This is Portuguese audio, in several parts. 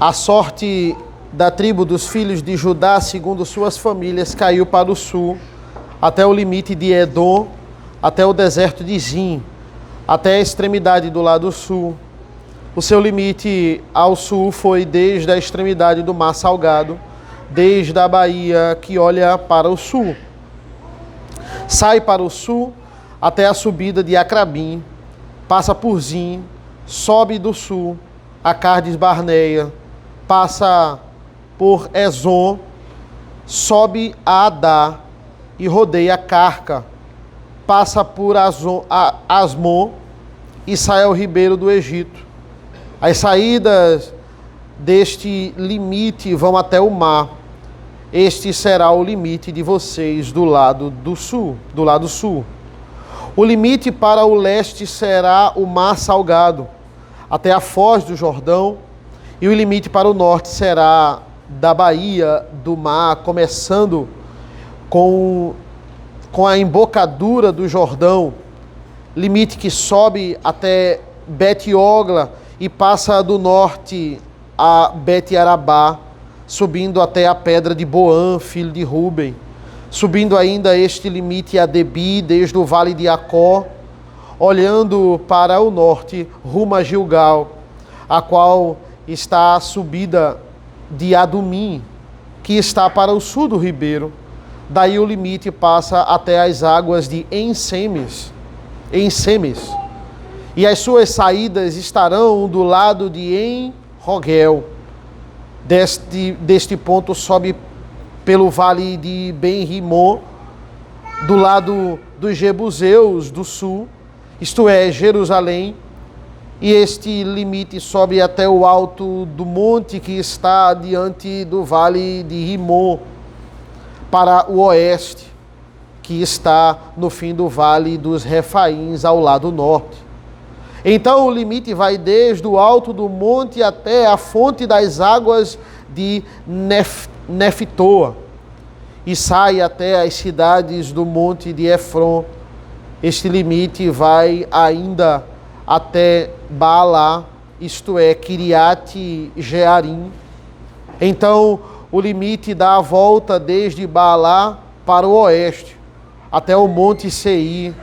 A sorte da tribo dos filhos de Judá, segundo suas famílias, caiu para o sul, até o limite de Edom, até o deserto de Zin, até a extremidade do lado sul. O seu limite ao sul foi desde a extremidade do Mar Salgado, desde a baía que olha para o sul. Sai para o sul até a subida de Acrabim, passa por Zin, sobe do sul a Cardes Barneia, passa por Ezon, sobe a Adá e rodeia Carca, passa por Asmon e sai ao ribeiro do Egito. As saídas deste limite vão até o mar. Este será o limite de vocês do lado do sul, do lado sul. O limite para o leste será o Mar Salgado, até a foz do Jordão, e o limite para o norte será da baía do mar, começando com a embocadura do Jordão, limite que sobe até Bet-Ogla e passa do norte a Bet-Arabá, subindo até a pedra de Boã, filho de Ruben, subindo ainda este limite a Debi, desde o vale de Acó, olhando para o norte, rumo a Gilgal, a qual está a subida de Adumim, que está para o sul do ribeiro. Daí o limite passa até as águas de Ensemes, e as suas saídas estarão do lado de En-Rogel. Deste ponto sobe pelo vale de Ben-Rimon, do lado dos Jebuseus do sul, isto é, Jerusalém, e este limite sobe até o alto do monte que está diante do vale de Rimon, para o oeste, que está no fim do vale dos Refaíns, ao lado norte. Então o limite vai desde o alto do monte até a fonte das águas de Neftoa, e sai até as cidades do monte de Efron. Este limite vai ainda até Baalá, isto é, Kiriat Jearim. Então o limite dá a volta desde Baalá para o oeste, até o monte Seir,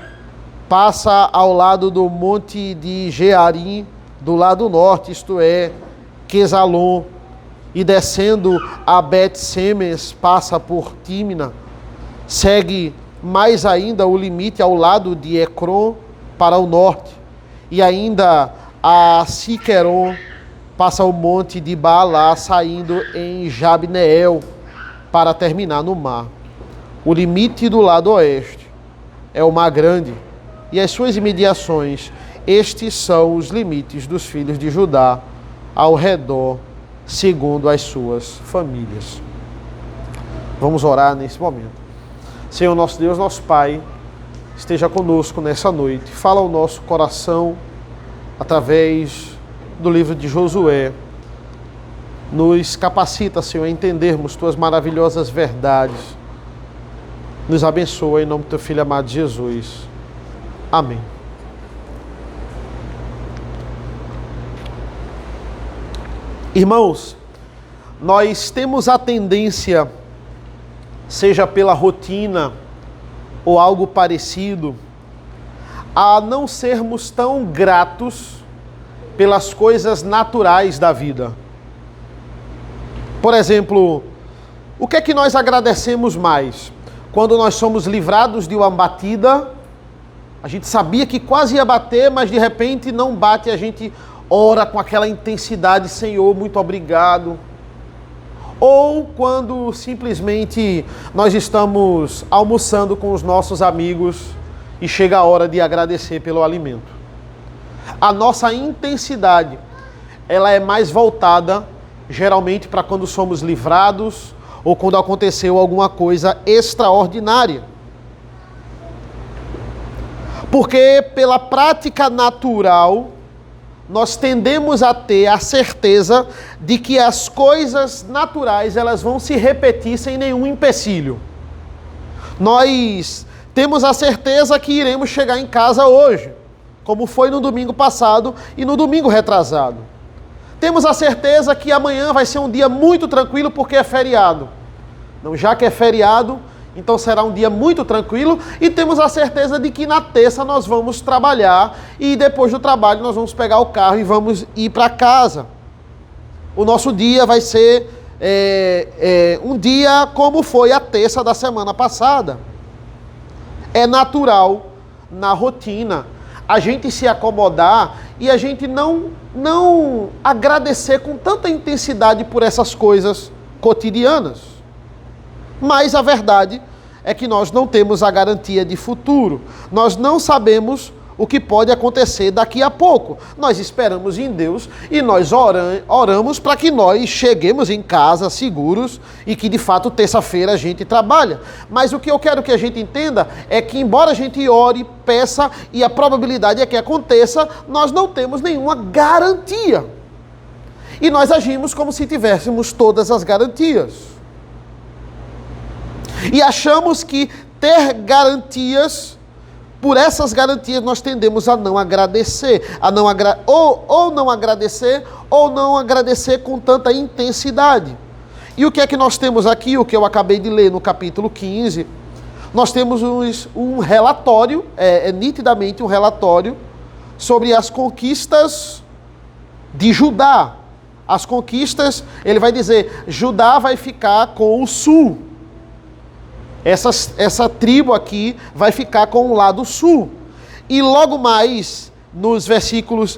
passa ao lado do monte de Jearim, do lado norte, isto é, Quesalon, e descendo a Bet-Semes, passa por Tímina, segue mais ainda o limite ao lado de Ecrom para o norte, e ainda a Siqueron, passa o monte de Baalá, saindo em Jabneel, para terminar no mar. O limite do lado oeste é o Mar Grande, e as suas imediações. Estes são os limites dos filhos de Judá ao redor, segundo as suas famílias. Vamos orar nesse momento. Senhor nosso Deus, nosso Pai, esteja conosco nessa noite. Fala ao nosso coração através do livro de Josué. Nos capacita, Senhor, a entendermos Tuas maravilhosas verdades. Nos abençoa em nome do Teu Filho amado Jesus. Amém. Irmãos, nós temos a tendência, seja pela rotina ou algo parecido, a não sermos tão gratos pelas coisas naturais da vida. Por exemplo, o que é que nós agradecemos mais? Quando nós somos livrados de uma batida, a gente sabia que quase ia bater, mas de repente não bate, a gente ora com aquela intensidade, Senhor, muito obrigado. Ou quando simplesmente nós estamos almoçando com os nossos amigos e chega a hora de agradecer pelo alimento. A nossa intensidade, ela é mais voltada geralmente para quando somos livrados ou quando aconteceu alguma coisa extraordinária. Porque pela prática natural, nós tendemos a ter a certeza de que as coisas naturais elas vão se repetir sem nenhum empecilho. Nós temos a certeza que iremos chegar em casa hoje, como foi no domingo passado e no domingo retrasado. Temos a certeza que amanhã vai ser um dia muito tranquilo porque é feriado. Não, já que é feriado, então será um dia muito tranquilo e temos a certeza de que na terça nós vamos trabalhar e depois do trabalho nós vamos pegar o carro e vamos ir para casa. O nosso dia vai ser um dia como foi a terça da semana passada. É natural na rotina a gente se acomodar e a gente não agradecer com tanta intensidade por essas coisas cotidianas. Mas a verdade é que nós não temos a garantia de futuro. Nós não sabemos o que pode acontecer daqui a pouco. Nós esperamos em Deus e nós oramos para que nós cheguemos em casa seguros e que de fato terça-feira a gente trabalha. Mas o que eu quero que a gente entenda é que embora a gente ore, peça e a probabilidade é que aconteça, nós não temos nenhuma garantia. E nós agimos como se tivéssemos todas as garantias. E achamos que ter garantias, por essas garantias nós tendemos a não agradecer, ou não agradecer com tanta intensidade. E o que é que nós temos aqui, o que eu acabei de ler no capítulo 15, nós temos um relatório, nitidamente um relatório, sobre as conquistas de Judá. As conquistas, ele vai dizer, Judá vai ficar com o sul. Essa tribo aqui vai ficar com o lado sul. E logo mais, nos versículos,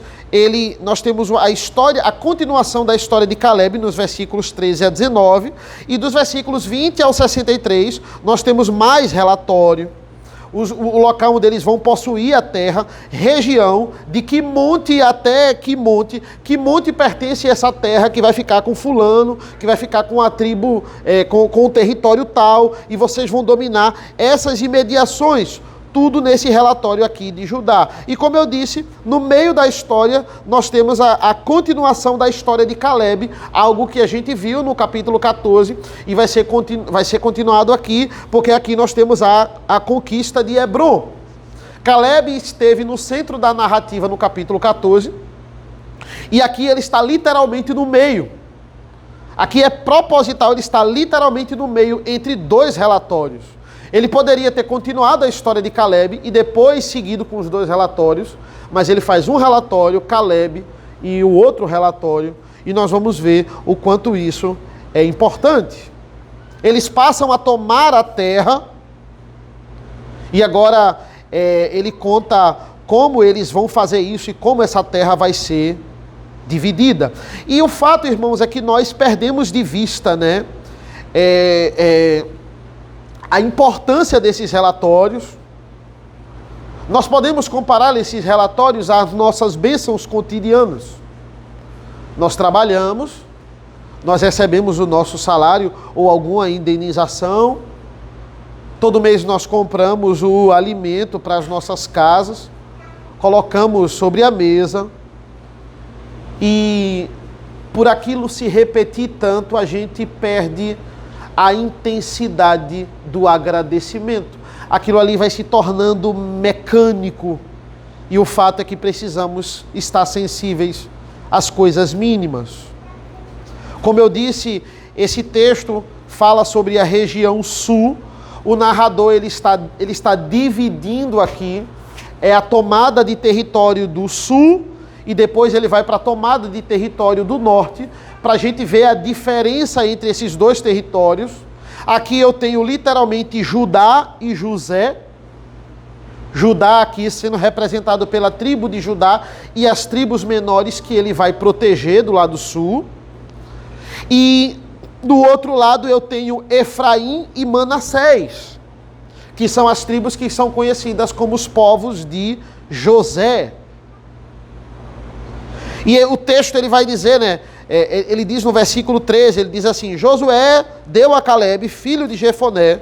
nós temos a continuação da história de Caleb, nos versículos 13 a 19. E dos versículos 20 ao 63, nós temos mais relatório. O local onde eles vão possuir a terra, região, de que monte até que monte pertence a essa terra que vai ficar com fulano, que vai ficar com a tribo, com o território tal, e vocês vão dominar essas imediações, tudo nesse relatório aqui de Judá. E como eu disse, no meio da história, nós temos a continuação da história de Caleb, algo que a gente viu no capítulo 14, e vai ser continuado aqui, porque aqui nós temos a conquista de Hebron. Caleb esteve no centro da narrativa no capítulo 14, e aqui ele está literalmente no meio. Aqui é proposital, ele está literalmente no meio entre dois relatórios. Ele poderia ter continuado a história de Caleb e depois seguido com os dois relatórios, mas ele faz um relatório, Caleb, e o outro relatório, e nós vamos ver o quanto isso é importante. Eles passam a tomar a terra, e agora ele conta como eles vão fazer isso e como essa terra vai ser dividida. E o fato, irmãos, é que nós perdemos de vista, né? A importância desses relatórios. Nós podemos comparar esses relatórios às nossas bênçãos cotidianas. Nós trabalhamos, nós recebemos o nosso salário ou alguma indenização, todo mês nós compramos o alimento para as nossas casas, colocamos sobre a mesa e por aquilo se repetir tanto, a gente perde a intensidade do agradecimento. Aquilo ali vai se tornando mecânico e o fato é que precisamos estar sensíveis às coisas mínimas. Como eu disse, esse texto fala sobre a região sul. O narrador ele está dividindo aqui a tomada de território do sul e depois ele vai para a tomada de território do norte, para a gente ver a diferença entre esses dois territórios. Aqui eu tenho literalmente Judá e José. Judá aqui sendo representado pela tribo de Judá e as tribos menores que ele vai proteger do lado sul. E do outro lado eu tenho Efraim e Manassés, que são as tribos que são conhecidas como os povos de José. E o texto ele vai dizer, né? Ele diz no versículo 13, ele diz assim: Josué deu a Caleb, filho de Jefoné,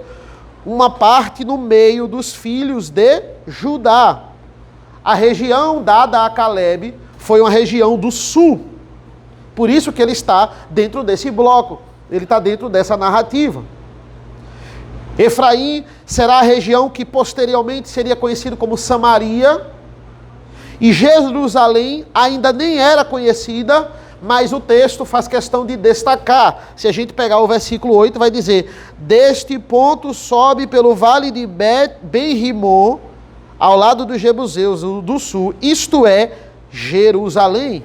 uma parte no meio dos filhos de Judá. A região dada a Caleb foi uma região do sul. Por isso que ele está dentro desse bloco, ele está dentro dessa narrativa. Efraim será a região que posteriormente seria conhecido como Samaria, e Jerusalém ainda nem era conhecida, mas o texto faz questão de destacar. Se a gente pegar o versículo 8, vai dizer: deste ponto sobe pelo vale de Ben-Rimon, ao lado dos Jebuseus do sul, isto é, Jerusalém.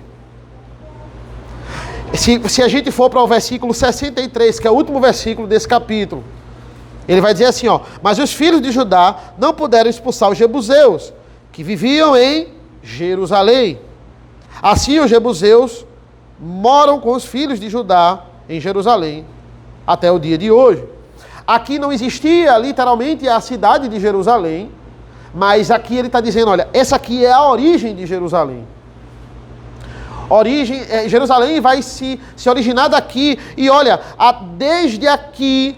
Se a gente for para o versículo 63, que é o último versículo desse capítulo, ele vai dizer assim, ó: mas os filhos de Judá não puderam expulsar os Jebuseus, que viviam em Jerusalém. Assim os Jebuseus moram com os filhos de Judá em Jerusalém até o dia de hoje. Aqui não existia literalmente a cidade de Jerusalém, mas aqui ele está dizendo, olha, essa aqui é a origem de Jerusalém. Jerusalém vai se originar daqui, e olha, desde aqui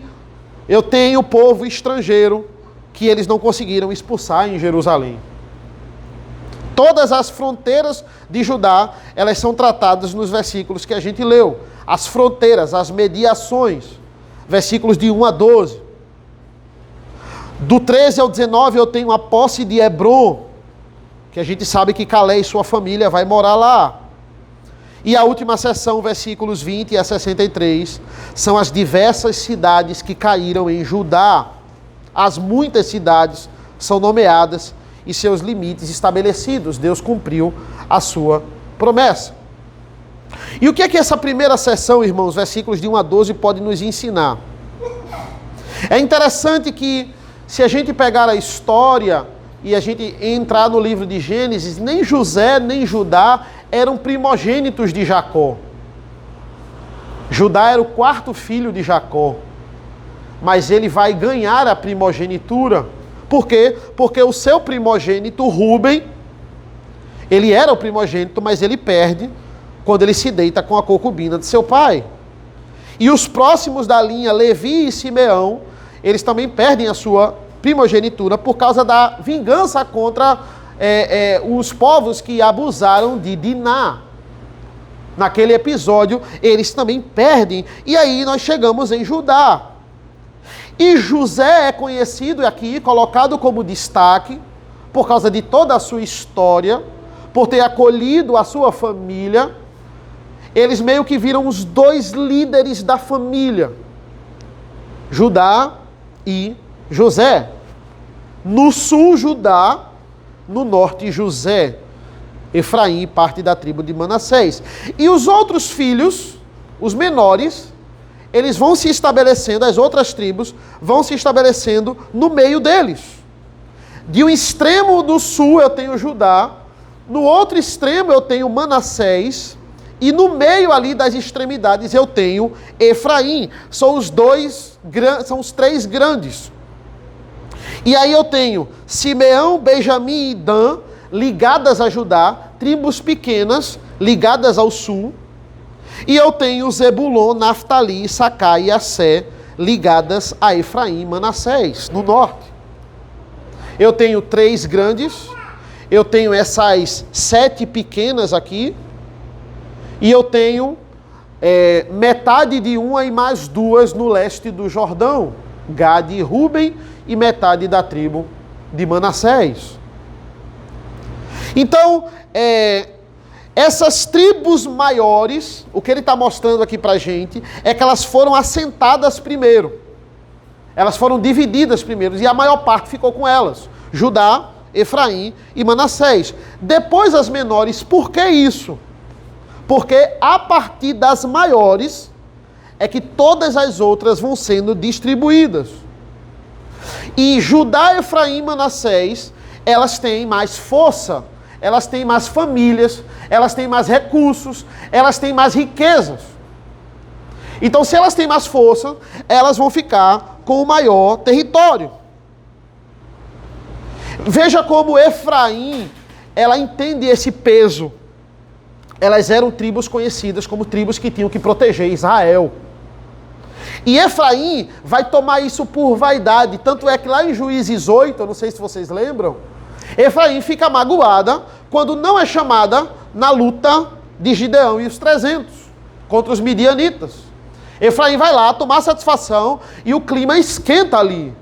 eu tenho povo estrangeiro que eles não conseguiram expulsar em Jerusalém. Todas as fronteiras de Judá, elas são tratadas nos versículos que a gente leu. As fronteiras, as mediações, versículos de 1 a 12. Do 13 ao 19 eu tenho a posse de Hebron, que a gente sabe que Calé e sua família vai morar lá. E a última seção, versículos 20 a 63, são as diversas cidades que caíram em Judá. As muitas cidades são nomeadas e seus limites estabelecidos. Deus cumpriu a sua promessa. E o que é que essa primeira seção, irmãos, versículos de 1 a 12, pode nos ensinar? É interessante que, se a gente pegar a história e a gente entrar no livro de Gênesis, nem José nem Judá eram primogênitos de Jacó. Judá era o quarto filho de Jacó, mas ele vai ganhar a primogenitura. Por quê? Porque o seu primogênito, Rúben, ele era o primogênito, mas ele perde quando ele se deita com a concubina de seu pai. E os próximos da linha, Levi e Simeão, eles também perdem a sua primogenitura por causa da vingança contra os povos que abusaram de Diná. Naquele episódio, eles também perdem. E aí nós chegamos em Judá. E José é conhecido aqui, colocado como destaque, por causa de toda a sua história, por ter acolhido a sua família. Eles meio que viram os dois líderes da família, Judá e José. No sul, Judá; no norte, José, Efraim, parte da tribo de Manassés. E os outros filhos, os menores, eles vão se estabelecendo, as outras tribos vão se estabelecendo no meio deles. De um extremo do sul eu tenho Judá, no outro extremo eu tenho Manassés, e no meio ali das extremidades eu tenho Efraim. São os três grandes. E aí eu tenho Simeão, Benjamim e Dan, ligadas a Judá, tribos pequenas, ligadas ao sul. E eu tenho Zebulon, Naftali, Issacar e Assé, ligadas a Efraim e Manassés, no norte. Eu tenho três grandes, eu tenho essas 7 pequenas aqui, e eu tenho metade de uma e mais 2 no leste do Jordão, Gade e Rúben, e metade da tribo de Manassés. Então, essas tribos maiores, o que ele está mostrando aqui para a gente, é que elas foram assentadas primeiro. Elas foram divididas primeiro, e a maior parte ficou com elas. Judá, Efraim e Manassés. Depois as menores. Por que isso? Porque a partir das maiores é que todas as outras vão sendo distribuídas. E Judá, Efraim e Manassés, elas têm mais força, elas têm mais famílias, elas têm mais recursos, elas têm mais riquezas. Então, se elas têm mais força, elas vão ficar com o maior território. Veja como Efraim, ela entende esse peso. Elas eram tribos conhecidas como tribos que tinham que proteger Israel. E Efraim vai tomar isso por vaidade. Tanto é que lá em Juízes 8, eu não sei se vocês lembram, Efraim fica magoada quando não é chamada na luta de Gideão e os 300 contra os midianitas. Efraim vai lá tomar satisfação e o clima esquenta ali.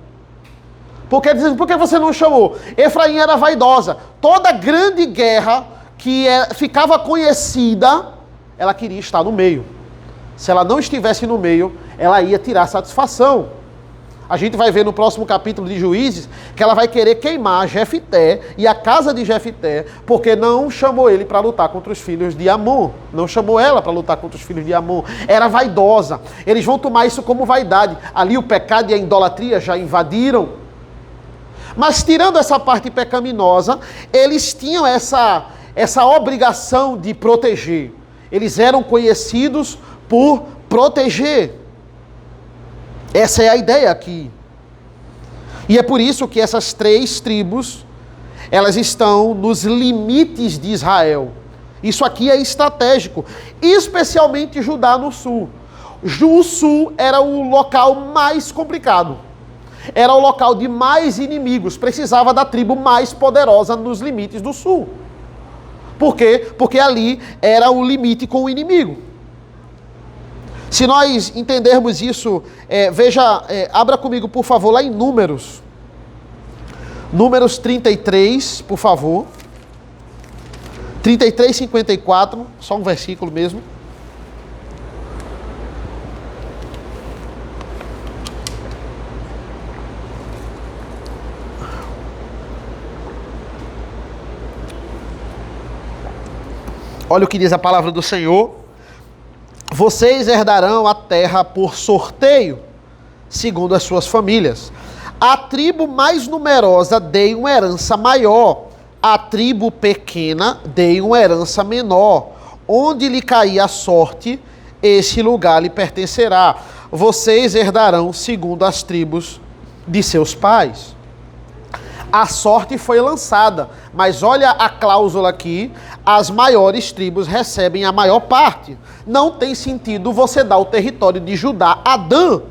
Porque dizem, por que você não chamou? Efraim era vaidosa. Toda grande guerra que ficava conhecida ela queria estar no meio. Se ela não estivesse no meio, ela ia tirar satisfação. A gente vai ver no próximo capítulo de Juízes que ela vai querer queimar Jefité e a casa de Jefité, porque não chamou ele para lutar contra os filhos de Amon. Não chamou ela para lutar contra os filhos de Amon. Era vaidosa. Eles vão tomar isso como vaidade. Ali o pecado e a idolatria já invadiram. Mas tirando essa parte pecaminosa, eles tinham essa obrigação de proteger. Eles eram conhecidos por proteger. Essa é a ideia aqui. E é por isso que essas 3 tribos, elas estão nos limites de Israel. Isso aqui é estratégico, especialmente Judá no sul. O sul era o local mais complicado. Era o local de mais inimigos. Precisava da tribo mais poderosa nos limites do sul. Por quê? Porque ali era o limite com o inimigo. Se nós entendermos isso, abra comigo, por favor, lá em Números. Números 33, por favor. 33, 54, só um versículo mesmo. Olha o que diz a palavra do Senhor. Vocês herdarão a terra por sorteio, segundo as suas famílias. A tribo mais numerosa dei uma herança maior, a tribo pequena dei uma herança menor. Onde lhe cair a sorte, esse lugar lhe pertencerá. Vocês herdarão segundo as tribos de seus pais. A sorte foi lançada, mas olha a cláusula aqui, as maiores tribos recebem a maior parte. Não tem sentido você dar o território de Judá a Dan.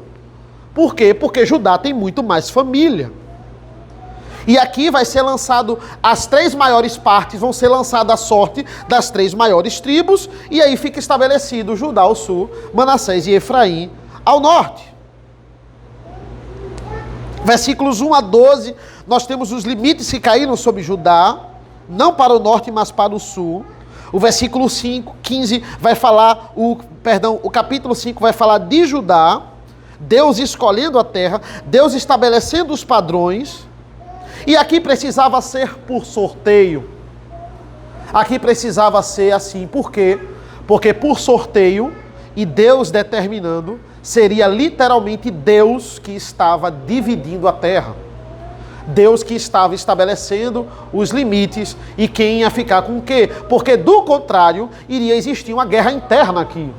Por quê? Porque Judá tem muito mais família. E aqui vai ser lançado, as 3 maiores partes vão ser lançada a sorte das 3 maiores tribos, e aí fica estabelecido Judá ao sul, Manassés e Efraim ao norte. Versículos 1 a 12, nós temos os limites que caíram sobre Judá, não para o norte, mas para o sul. O versículo 15 vai falar, o capítulo 5 vai falar de Judá, Deus escolhendo a terra, Deus estabelecendo os padrões, e aqui precisava ser por sorteio. Aqui precisava ser assim, por quê? Porque por sorteio, e Deus determinando, seria literalmente Deus que estava dividindo a terra. Deus que estava estabelecendo os limites e quem ia ficar com o quê? Porque do contrário, iria existir uma guerra interna aqui.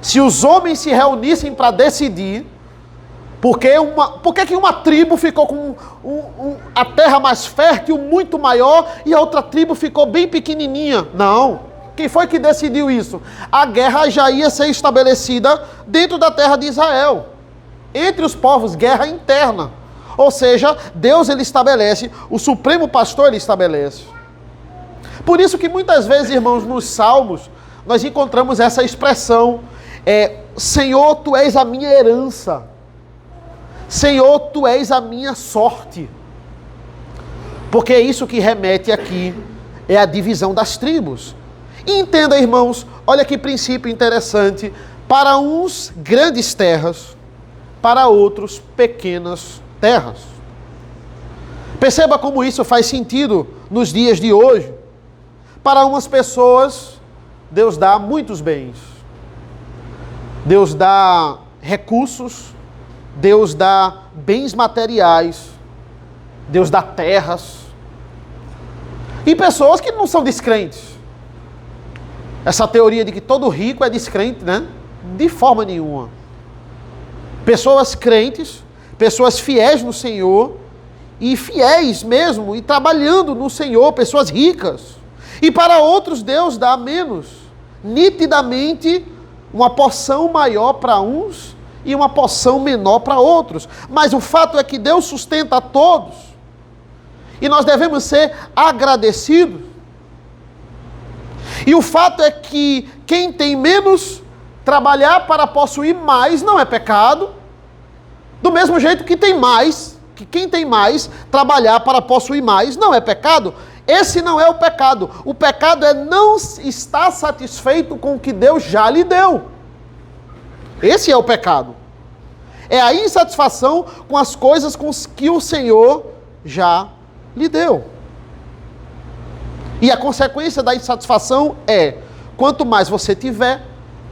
Se os homens se reunissem para decidir, por que que uma tribo ficou com a terra mais fértil, muito maior, e a outra tribo ficou bem pequenininha? Não. Quem foi que decidiu isso? A guerra já ia ser estabelecida dentro da terra de Israel. Entre os povos, guerra interna. Ou seja, Deus ele estabelece, o supremo pastor ele estabelece. Por isso que muitas vezes, irmãos, nos Salmos, nós encontramos essa expressão, Senhor, Tu és a minha herança. Senhor, Tu és a minha sorte. Porque é isso que remete aqui, é a divisão das tribos. E entenda, irmãos, olha que princípio interessante, para uns grandes terras, para outros pequenas terras. Perceba como isso faz sentido nos dias de hoje. Para umas pessoas, Deus dá muitos bens. Deus dá recursos, Deus dá bens materiais, Deus dá terras. E pessoas que não são descrentes. Essa teoria de que todo rico é descrente, né? De forma nenhuma. Pessoas crentes, pessoas fiéis no Senhor, e fiéis mesmo, e trabalhando no Senhor, pessoas ricas. E para outros Deus dá menos. Nitidamente, uma porção maior para uns e uma porção menor para outros. Mas o fato é que Deus sustenta a todos. E nós devemos ser agradecidos. E o fato é que quem tem menos, trabalhar para possuir mais não é pecado. Do mesmo jeito que tem mais, que quem tem mais, trabalhar para possuir mais não é pecado. Esse não é o pecado. O pecado é não estar satisfeito com o que Deus já lhe deu. Esse é o pecado. É a insatisfação com as coisas que o Senhor já lhe deu. E a consequência da insatisfação é, quanto mais você tiver,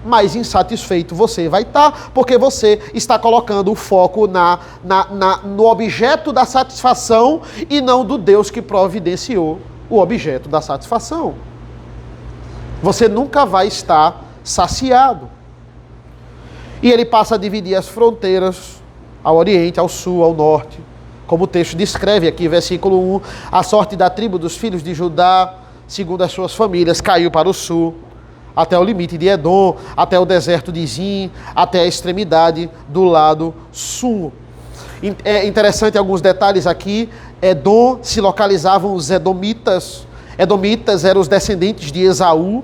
mais insatisfeito você vai estar, porque você está colocando o foco no objeto da satisfação e não do Deus que providenciou o objeto da satisfação. Você nunca vai estar saciado. E ele passa a dividir as fronteiras ao oriente, ao sul, ao norte. Como o texto descreve aqui, versículo 1, a sorte da tribo dos filhos de Judá, segundo as suas famílias, caiu para o sul, até o limite de Edom, até o deserto de Zin, até a extremidade do lado sul. É interessante alguns detalhes aqui. Edom se localizavam os edomitas. Edomitas eram os descendentes de Esaú,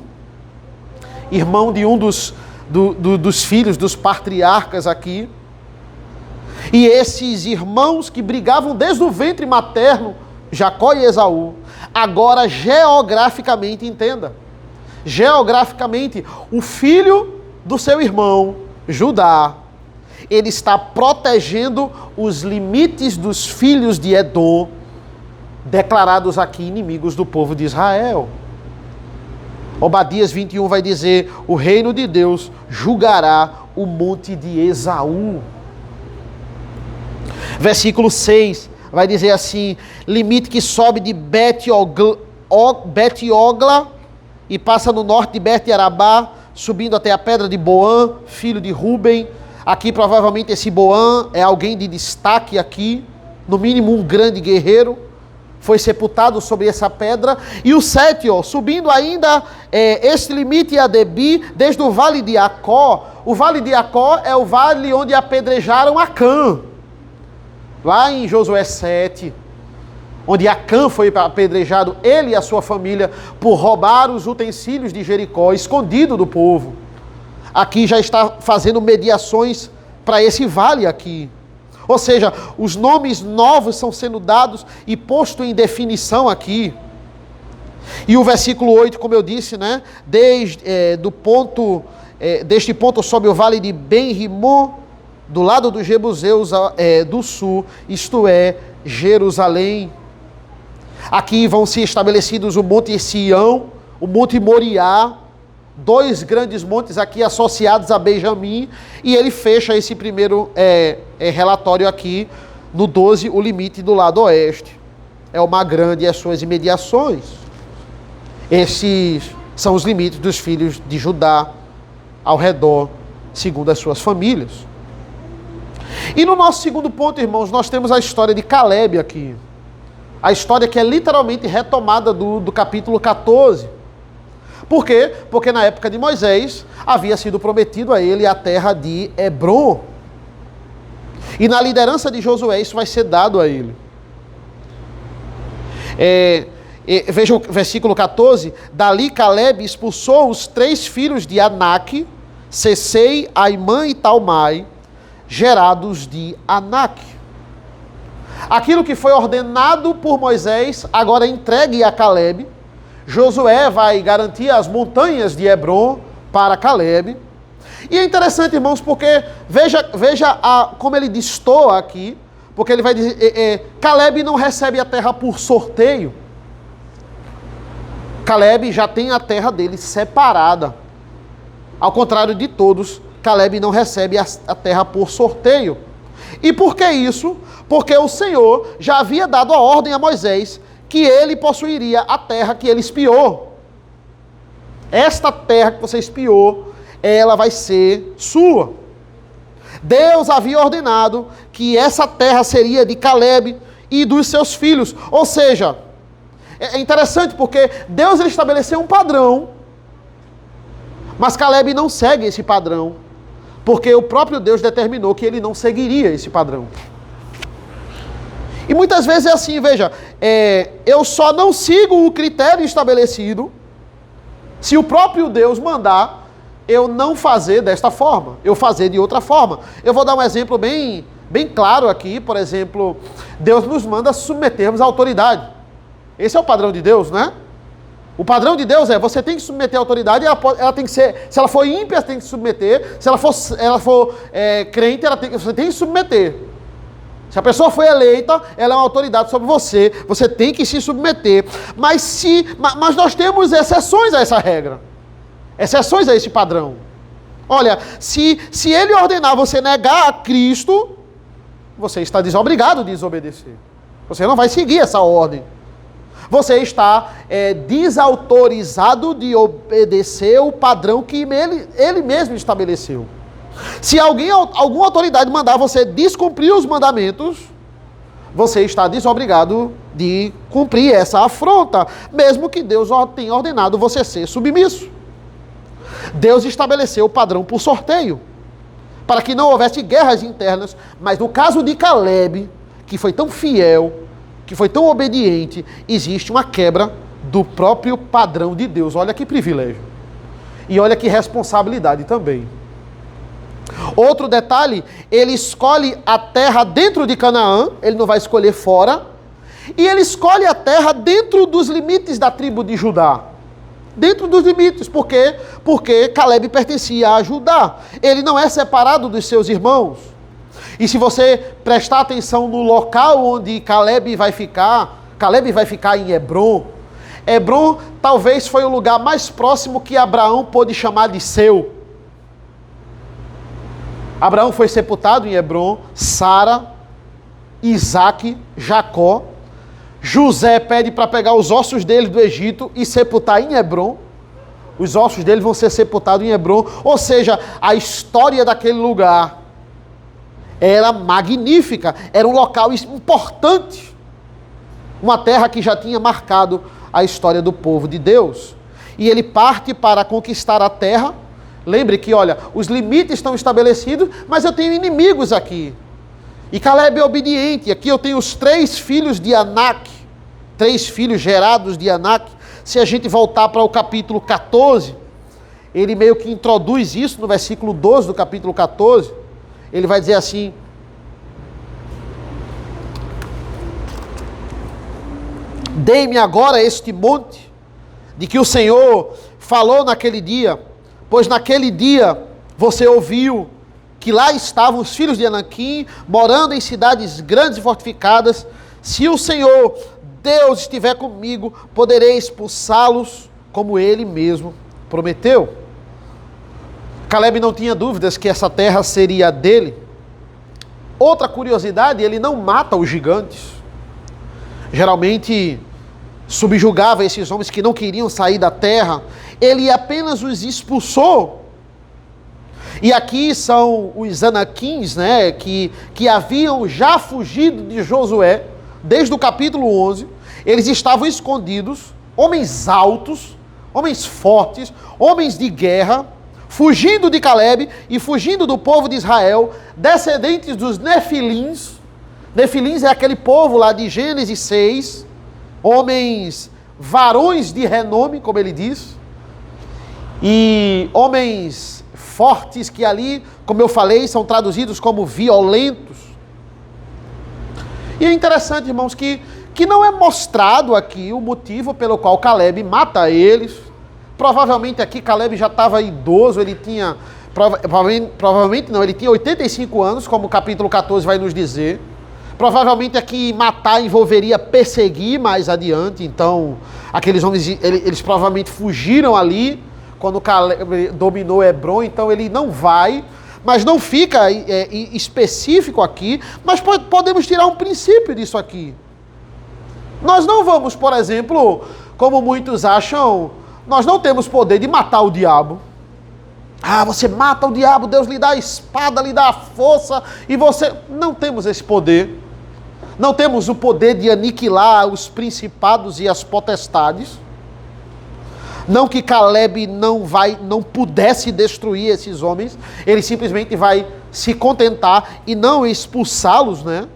irmão de um dos filhos dos patriarcas aqui. E esses irmãos que brigavam desde o ventre materno, Jacó e Esaú, agora geograficamente, entenda, geograficamente, o filho do seu irmão, Judá, ele está protegendo os limites dos filhos de Edom, declarados aqui inimigos do povo de Israel. Obadias 21 vai dizer, o reino de Deus julgará o monte de Esaú. Versículo 6 vai dizer assim, limite que sobe de Bet-Ogla e passa no norte de Bet-Arabá, subindo até a pedra de Boã, filho de Ruben. Aqui provavelmente esse Boã é alguém de destaque aqui, no mínimo um grande guerreiro, foi sepultado sobre essa pedra. E o 7, subindo ainda este limite a Debi, desde o vale de Acó. O vale de Acó é o vale onde apedrejaram Acã, lá em Josué 7, onde Acã foi apedrejado, ele e a sua família, por roubar os utensílios de Jericó, escondido do povo. Aqui já está fazendo mediações para esse vale aqui. Ou seja, os nomes novos estão sendo dados e posto em definição aqui. E o versículo 8, como eu disse, né? Deste ponto sobe o vale de Ben-Rimon, do lado dos Jebuseus do sul, isto é, Jerusalém. Aqui vão ser estabelecidos o Monte Sião, o Monte Moriá, dois grandes montes aqui associados a Benjamim, e ele fecha esse primeiro relatório aqui, no 12, o limite do lado oeste. É o Mar Grande e as suas imediações. Esses são os limites dos filhos de Judá ao redor, segundo as suas famílias. E no nosso segundo ponto, irmãos, nós temos a história de Calebe aqui. A história que é literalmente retomada do capítulo 14. Por quê? Porque na época de Moisés havia sido prometido a ele a terra de Hebrom. E na liderança de Josué isso vai ser dado a ele. Veja o versículo 14. Dali Calebe expulsou os 3 filhos de Anak, Sesei, Aimã e Talmai, gerados de Anak. Aquilo que foi ordenado por Moisés, agora entregue a Calebe. Josué vai garantir as montanhas de Hebrom para Calebe. E é interessante, irmãos, porque veja como ele destoa aqui, porque ele vai dizer, Calebe não recebe a terra por sorteio. Calebe já tem a terra dele separada. Ao contrário de todos, Calebe não recebe a terra por sorteio. E por que isso? Porque o Senhor já havia dado a ordem a Moisés que ele possuiria a terra que ele espiou. Esta terra que você espiou, ela vai ser sua. Deus havia ordenado que essa terra seria de Calebe e dos seus filhos. Ou seja, é interessante porque Deus ele estabeleceu um padrão, mas Calebe não segue esse padrão, porque o próprio Deus determinou que ele não seguiria esse padrão. E muitas vezes é assim, veja, eu só não sigo o critério estabelecido se o próprio Deus mandar eu não fazer desta forma, eu fazer de outra forma. Eu vou dar um exemplo bem claro aqui, por exemplo, Deus nos manda submetermos à autoridade. Esse é o padrão de Deus, né? O padrão de Deus é, você tem que submeter a autoridade, ela tem que ser, se ela for ímpia, você tem que submeter, se ela for crente, você tem que submeter. Se a pessoa foi eleita, ela é uma autoridade sobre você, você tem que se submeter. Mas nós temos exceções a essa regra, exceções a esse padrão. Olha, se ele ordenar você negar a Cristo, você está desobrigado de desobedecer. Você não vai seguir essa ordem. Você está desautorizado de obedecer o padrão que ele mesmo estabeleceu. Se alguma autoridade mandar você descumprir os mandamentos, você está desobrigado de cumprir essa afronta, mesmo que Deus tenha ordenado você ser submisso. Deus estabeleceu o padrão por sorteio, para que não houvesse guerras internas, mas no caso de Caleb, que foi tão fiel, que foi tão obediente, existe uma quebra do próprio padrão de Deus. Olha que privilégio. E olha que responsabilidade também. Outro detalhe, ele escolhe a terra dentro de Canaã, ele não vai escolher fora, e ele escolhe a terra dentro dos limites da tribo de Judá. Dentro dos limites, por quê? Porque Caleb pertencia a Judá. Ele não é separado dos seus irmãos. E se você prestar atenção no local onde Caleb vai ficar em Hebrom. Hebrom talvez foi o lugar mais próximo que Abraão pôde chamar de seu. Abraão foi sepultado em Hebrom, Sara, Isaac, Jacó. José pede para pegar os ossos dele do Egito e sepultar em Hebrom. Os ossos dele vão ser sepultados em Hebrom. Ou seja, a história daquele lugar era magnífica, era um local importante, uma terra que já tinha marcado a história do povo de Deus. E ele parte para conquistar a terra. Lembre que, olha, os limites estão estabelecidos, mas eu tenho inimigos aqui. E Caleb é obediente. Aqui eu tenho os 3 filhos de Anak, 3 filhos gerados de Anak. Se a gente voltar para o capítulo 14, ele meio que introduz isso no versículo 12 do capítulo 14. Ele vai dizer assim: dei-me agora este monte, de que o Senhor falou naquele dia, pois naquele dia você ouviu que lá estavam os filhos de Anaquim, morando em cidades grandes e fortificadas. Se o Senhor, Deus, estiver comigo, poderei expulsá-los, como Ele mesmo prometeu. Caleb não tinha dúvidas que essa terra seria dele. Outra curiosidade, ele não mata os gigantes. Geralmente subjugava esses homens que não queriam sair da terra. Ele apenas os expulsou. E aqui são os Anaquins, né, que haviam já fugido de Josué, desde o capítulo 11. Eles estavam escondidos, homens altos, homens fortes, homens de guerra, fugindo de Caleb e fugindo do povo de Israel, descendentes dos Nefilins. Nefilins é aquele povo lá de Gênesis 6, homens, varões de renome, como ele diz, e homens fortes que ali, como eu falei, são traduzidos como violentos. E é interessante, irmãos, que não é mostrado aqui o motivo pelo qual Caleb mata eles. Provavelmente aqui Caleb já estava idoso, ele tinha, provavelmente não, ele tinha 85 anos, como o capítulo 14 vai nos dizer. Provavelmente aqui matar envolveria perseguir mais adiante, então aqueles homens, eles provavelmente fugiram ali, quando Caleb dominou Hebrom, então ele não vai, mas não fica específico aqui, mas podemos tirar um princípio disso aqui. Nós não vamos, por exemplo, como muitos acham, nós não temos poder de matar o diabo. Ah, você mata o diabo, Deus lhe dá a espada, lhe dá a força, e você... Não temos esse poder. Não temos o poder de aniquilar os principados e as potestades. Não que Caleb não pudesse destruir esses homens, ele simplesmente vai se contentar e não expulsá-los, né?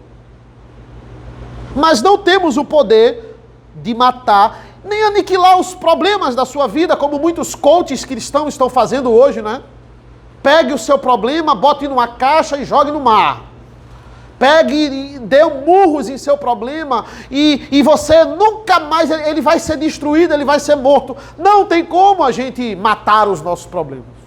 Mas não temos o poder de matar, nem aniquilar os problemas da sua vida, como muitos coaches cristãos estão fazendo hoje, né? Pegue o seu problema, bote numa caixa e jogue no mar. pegue e dê murros em seu problema e você nunca mais, ele vai ser destruído, ele vai ser morto. Não tem como a gente matar os nossos problemas.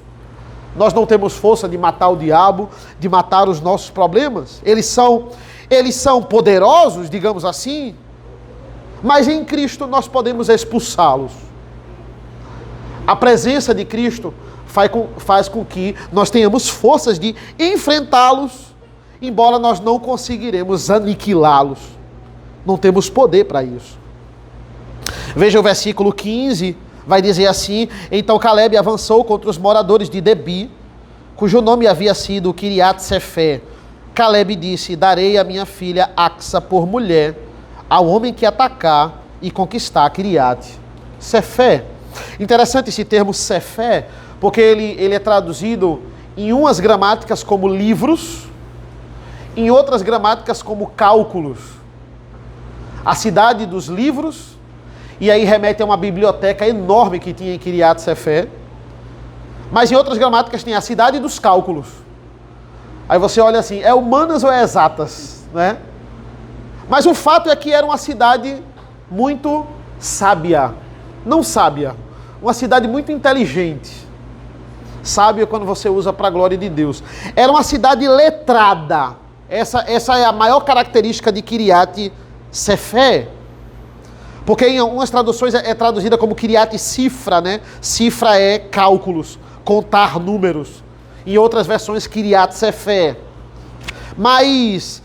Nós não temos força de matar o diabo, de matar os nossos problemas. Eles são poderosos, digamos assim, mas em Cristo nós podemos expulsá-los. A presença de Cristo faz com que nós tenhamos forças de enfrentá-los, embora nós não conseguiremos aniquilá-los. Não temos poder para isso. Veja o versículo 15, vai dizer assim: então Caleb avançou contra os moradores de Debi, cujo nome havia sido Quiriat-Sefé. Caleb disse: darei a minha filha Axa por mulher ao homem que atacar e conquistar Quiriat-Sefé. Interessante esse termo Sefé, porque ele é traduzido em umas gramáticas como livros, em outras gramáticas como cálculos. A cidade dos livros, e aí remete a uma biblioteca enorme que tinha em Quiriat-Sefé. Mas em outras gramáticas tem a cidade dos cálculos. Aí você olha assim, é humanas ou é exatas, né? Mas o fato é que era uma cidade muito sábia. Não sábia, uma cidade muito inteligente. Sábia quando você usa para a glória de Deus. Era uma cidade letrada. Essa é a maior característica de Quiriat-Sefé. Porque em algumas traduções é traduzida como Quiriat-Cifra, né? Cifra é cálculos, contar números. Em outras versões, Quiriat-Sefé. Mas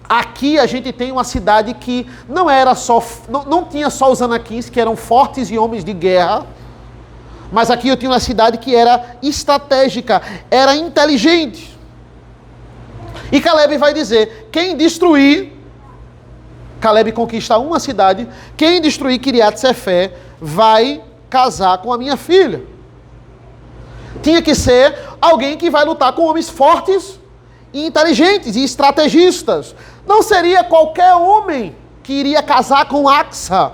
aqui a gente tem uma cidade que não tinha só os anaquins, que eram fortes e homens de guerra. Mas aqui eu tinha uma cidade que era estratégica, era inteligente. E Caleb vai dizer, Caleb conquista uma cidade, quem destruir Quiriat-Sefé vai casar com a minha filha. Tinha que ser alguém que vai lutar com homens fortes e inteligentes e estrategistas. Não seria qualquer homem que iria casar com Axa.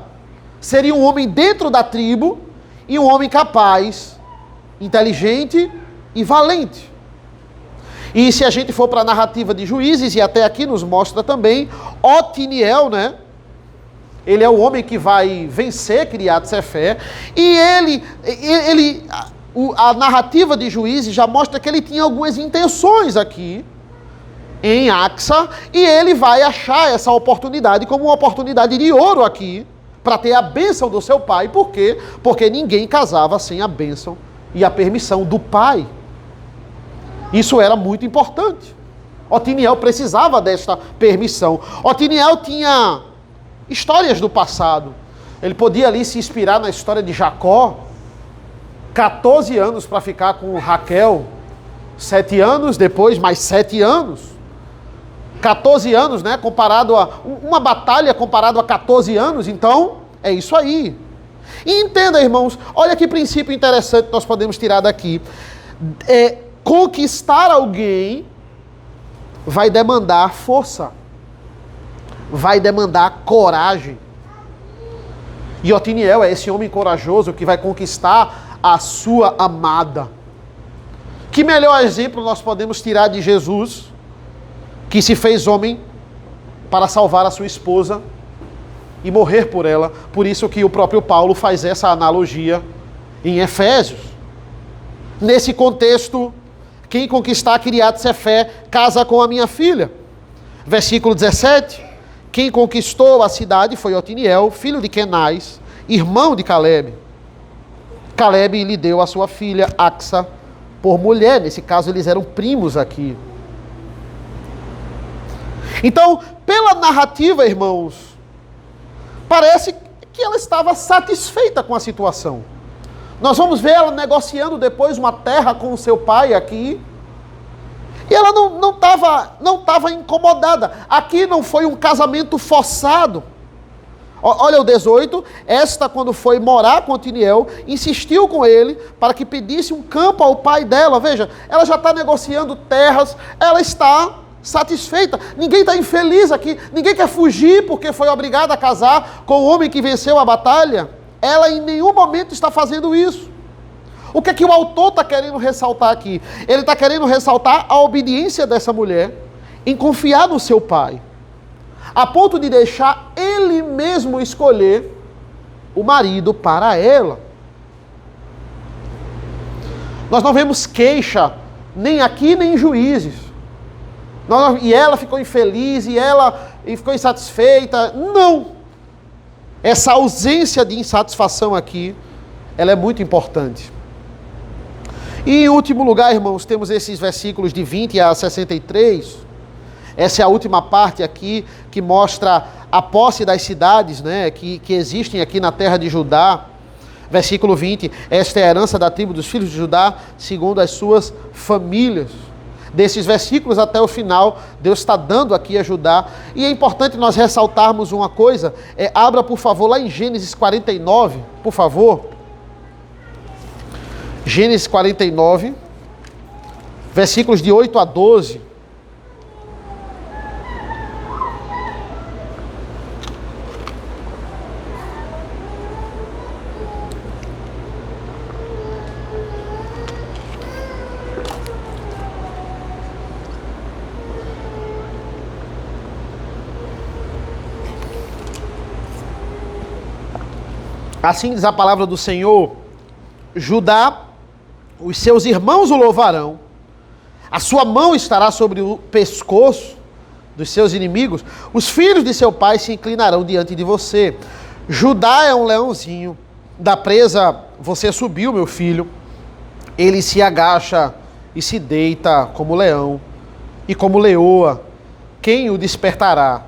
Seria um homem dentro da tribo e um homem capaz, inteligente e valente. E se a gente for para a narrativa de Juízes, e até aqui nos mostra também, Otiniel, né? Ele é o homem que vai vencer Quiriat-Sefé. E a narrativa de Juízes já mostra que ele tinha algumas intenções aqui em Axa, e ele vai achar essa oportunidade como uma oportunidade de ouro aqui, para ter a bênção do seu pai. Por quê? Porque ninguém casava sem a bênção e a permissão do pai. Isso era muito importante. Otiniel precisava desta permissão. Otiniel tinha histórias do passado. Ele podia ali se inspirar na história de Jacó. 14 anos para ficar com Raquel. 7 anos depois, mais 7 anos. 14 anos, né? Comparado a... uma batalha comparado a 14 anos. Então, é isso aí. E entenda, irmãos, olha que princípio interessante nós podemos tirar daqui. Conquistar alguém vai demandar força, vai demandar coragem. E Otiniel é esse homem corajoso que vai conquistar a sua amada. Que melhor exemplo nós podemos tirar de Jesus, que se fez homem para salvar a sua esposa e morrer por ela. Por isso que o próprio Paulo faz essa analogia em Efésios. Nesse contexto, quem conquistar Quiriat-Sefé casa com a minha filha. Versículo 17. Quem conquistou a cidade foi Otiniel, filho de Kenaz, irmão de Caleb. Caleb lhe deu a sua filha Axa por mulher. Nesse caso eles eram primos aqui. Então, pela narrativa, irmãos, parece que ela estava satisfeita com a situação. Nós vamos ver ela negociando depois uma terra com o seu pai aqui. E ela não estava incomodada. Aqui não foi um casamento forçado. Olha o 18. Esta, quando foi morar com Otiniel, insistiu com ele para que pedisse um campo ao pai dela. Veja, ela já está negociando terras. Ela está satisfeita. Ninguém está infeliz aqui. Ninguém quer fugir porque foi obrigada a casar com o homem que venceu a batalha. Ela em nenhum momento está fazendo isso. O que é que o autor está querendo ressaltar aqui? Ele está querendo ressaltar a obediência dessa mulher em confiar no seu pai, a ponto de deixar ele mesmo escolher o marido para ela. Nós não vemos queixa, nem aqui, nem em Juízes. E ela ficou infeliz, e ela ficou insatisfeita. Não! Essa ausência de insatisfação aqui, ela é muito importante. E em último lugar, irmãos, temos esses versículos de 20 a 63. Essa é a última parte aqui que mostra a posse das cidades, né, que existem aqui na terra de Judá. Versículo 20, esta é a herança da tribo dos filhos de Judá, segundo as suas famílias. Desses versículos até o final, Deus está dando aqui a Judá. E é importante nós ressaltarmos uma coisa. Abra, por favor, lá em Gênesis 49, por favor. Gênesis 49, versículos de 8 a 12. Assim diz a palavra do Senhor: Judá, os seus irmãos o louvarão, a sua mão estará sobre o pescoço dos seus inimigos, os filhos de seu pai se inclinarão diante de você. Judá é um leãozinho, da presa você subiu, meu filho, ele se agacha e se deita como leão, e como leoa, quem o despertará?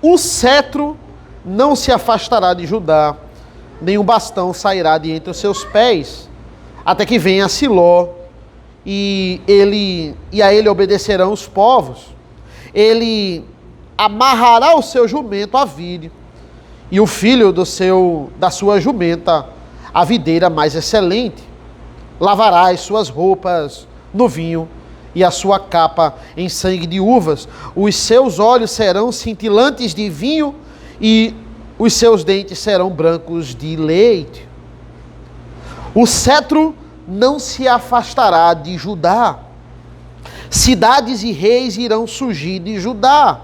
O cetro não se afastará de Judá, nem o bastão sairá de entre os seus pés, até que venha Siló, e a ele obedecerão os povos. Ele amarrará o seu jumento à vide, e o filho da sua jumenta a videira mais excelente. Lavará as suas roupas no vinho, e a sua capa em sangue de uvas. Os seus olhos serão cintilantes de vinho, e os seus dentes serão brancos de leite. O cetro não se afastará de Judá. Cidades e reis irão surgir de Judá.